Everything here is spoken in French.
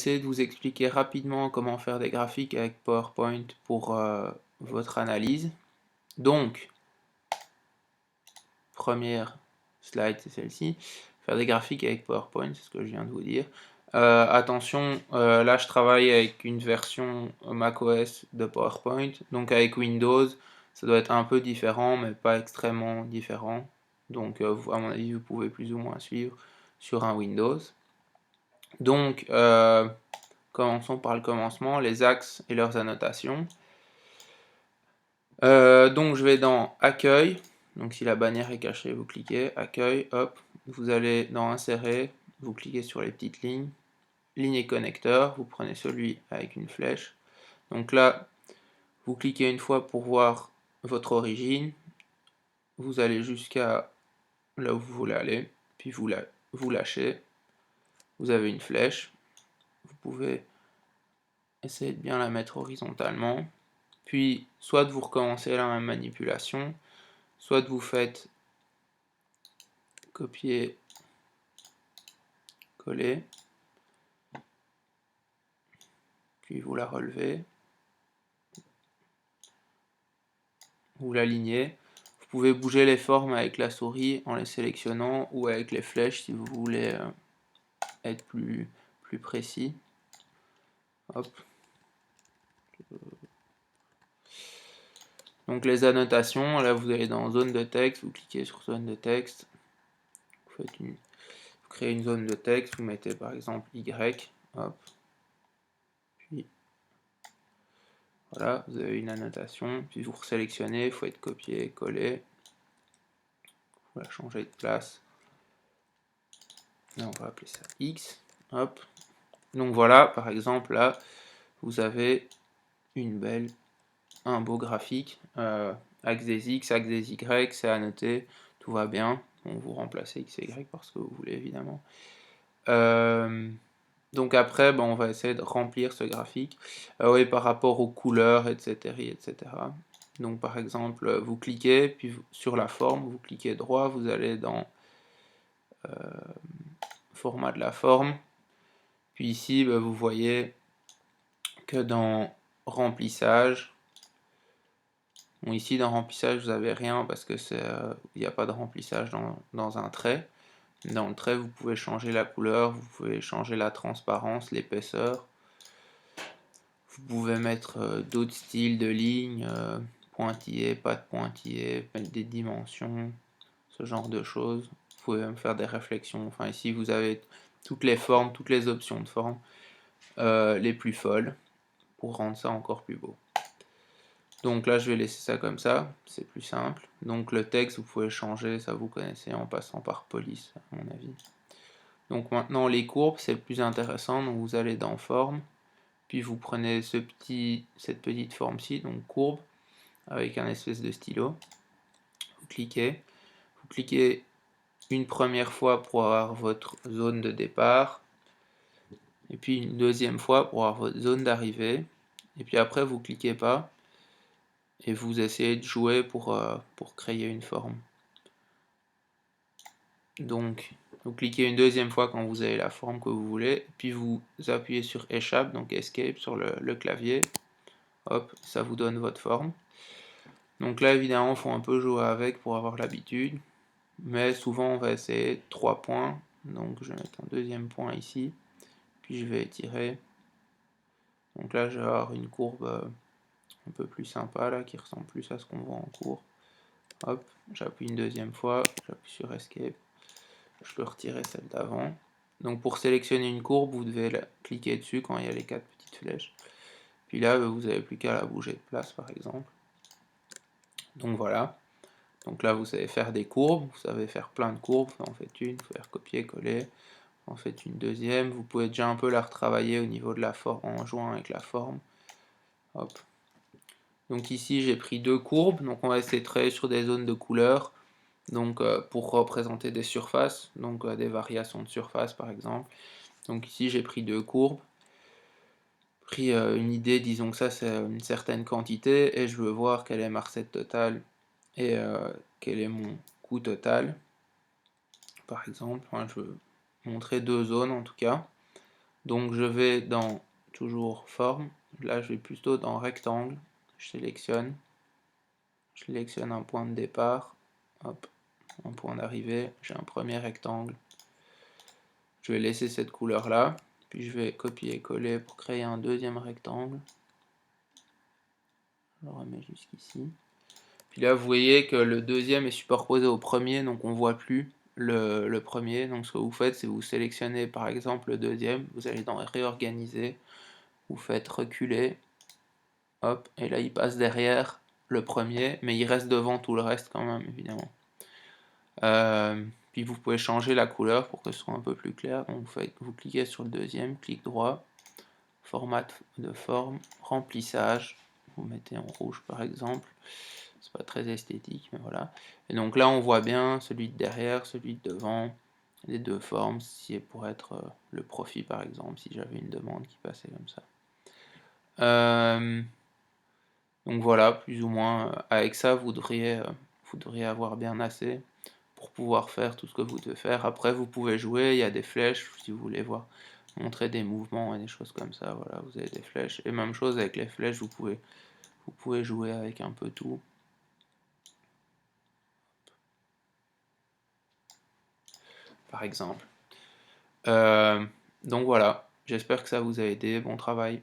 Essayer de vous expliquer rapidement comment faire des graphiques avec PowerPoint pour votre analyse. Donc, première slide, c'est celle-ci. Faire des graphiques avec PowerPoint, c'est ce que je viens de vous dire. Attention, là je travaille avec une version macOS de PowerPoint, donc avec Windows, ça doit être un peu différent, mais pas extrêmement différent. Donc, à mon avis, vous pouvez plus ou moins suivre sur un Windows. Donc, commençons par le commencement, les axes et leurs annotations. Donc je vais dans Accueil, donc si la bannière est cachée, vous cliquez, Accueil, hop, vous allez dans Insérer, vous cliquez sur les petites lignes, Ligne et connecteur, vous prenez celui avec une flèche. Donc là, vous cliquez une fois pour voir votre origine, vous allez jusqu'à là où vous voulez aller, puis vous lâchez, vous avez une flèche, vous pouvez essayer de bien la mettre horizontalement. Puis, soit vous recommencez la même manipulation, soit vous faites copier, coller, puis vous la relevez, vous l'alignez. Vous pouvez bouger les formes avec la souris en les sélectionnant ou avec les flèches si vous voulez être plus précis. Hop. Donc les annotations, là vous allez dans zone de texte, vous cliquez sur zone de texte, vous créez une zone de texte, vous mettez par exemple Y, hop, puis voilà, vous avez une annotation, puis vous sélectionnez, il faut être copié, coller, vous la changer de place, là on va appeler ça X, hop, donc voilà, par exemple là, vous avez un beau graphique, axe des X, axe des Y, c'est annoté, tout va bien, bon, vous remplacez X et Y parce que vous voulez évidemment. Donc après, on va essayer de remplir ce graphique oui, par rapport aux couleurs, etc., etc. Donc par exemple, vous cliquez, puis sur la forme, vous cliquez droit, vous allez dans format de la forme, puis ici, vous voyez que dans remplissage, bon, ici dans remplissage, vous n'avez rien parce que il n'y a pas de remplissage dans un trait. Dans le trait, vous pouvez changer la couleur, vous pouvez changer la transparence, l'épaisseur. Vous pouvez mettre d'autres styles de lignes, pointillés, pas de pointillés, mettre des dimensions, ce genre de choses. Vous pouvez même faire des réflexions. Enfin ici vous avez toutes les formes, toutes les options de forme les plus folles pour rendre ça encore plus beau. Donc là je vais laisser ça comme ça, c'est plus simple. Donc le texte vous pouvez changer, ça vous connaissez en passant par police à mon avis. Donc maintenant les courbes c'est le plus intéressant, donc vous allez dans forme. Puis vous prenez cette petite forme-ci, donc courbe, avec un espèce de stylo. Vous cliquez une première fois pour avoir votre zone de départ, et puis une deuxième fois pour avoir votre zone d'arrivée, et puis après vous cliquez pas, et vous essayez de jouer pour créer une forme. Donc vous cliquez une deuxième fois quand vous avez la forme que vous voulez, puis vous appuyez sur Échappe, donc Escape sur le clavier, hop, ça vous donne votre forme. Donc là, évidemment, il faut un peu jouer avec pour avoir l'habitude. Mais souvent, on va essayer 3 points. Donc je vais mettre un deuxième point ici. Puis je vais étirer. Donc là, je vais avoir une courbe un peu plus sympa, là, qui ressemble plus à ce qu'on voit en cours. Hop, j'appuie une deuxième fois. J'appuie sur Escape. Je peux retirer celle d'avant. Donc pour sélectionner une courbe, vous devez cliquer dessus quand il y a les 4 petites flèches. Puis là, vous n'avez plus qu'à la bouger de place, par exemple. Donc voilà. Donc là, vous savez faire des courbes, vous savez faire plein de courbes, vous en faites une, vous faire copier, coller, vous en faites une deuxième, vous pouvez déjà un peu la retravailler au niveau de la forme, en jouant avec la forme. Hop. Donc ici, j'ai pris deux courbes, donc on va essayer de travailler sur des zones de couleurs, donc pour représenter des surfaces, donc des variations de surface par exemple. Donc ici, j'ai pris deux courbes, pris une idée, disons que ça c'est une certaine quantité, et je veux voir quelle est ma recette totale, et quel est mon coût total. Par exemple, je veux montrer deux zones en tout cas. Donc je vais dans toujours forme, là je vais plutôt dans rectangle, je sélectionne un point de départ, hop, un point d'arrivée, j'ai un premier rectangle. Je vais laisser cette couleur là, puis je vais copier-coller pour créer un deuxième rectangle. Je le remets jusqu'ici. Puis là vous voyez que le deuxième est superposé au premier, donc on ne voit plus le premier. Donc ce que vous faites, c'est vous sélectionnez par exemple le deuxième, vous allez dans réorganiser, vous faites reculer, hop, et là il passe derrière le premier, mais il reste devant tout le reste quand même, évidemment. Puis vous pouvez changer la couleur pour que ce soit un peu plus clair. Donc vous cliquez sur le deuxième, clic droit, format de forme, remplissage, vous mettez en rouge par exemple, c'est pas très esthétique, mais voilà. Et donc là on voit bien celui de derrière, celui de devant, les deux formes, si pour être le profil par exemple, si j'avais une demande qui passait comme ça. Donc voilà, plus ou moins, avec ça vous devriez avoir bien assez pour pouvoir faire tout ce que vous devez faire. Après vous pouvez jouer, il y a des flèches, si vous voulez voir, montrer des mouvements et des choses comme ça, voilà, vous avez des flèches. Et même chose avec les flèches, vous pouvez jouer avec un peu tout. Par exemple. Donc voilà, j'espère que ça vous a aidé, bon travail.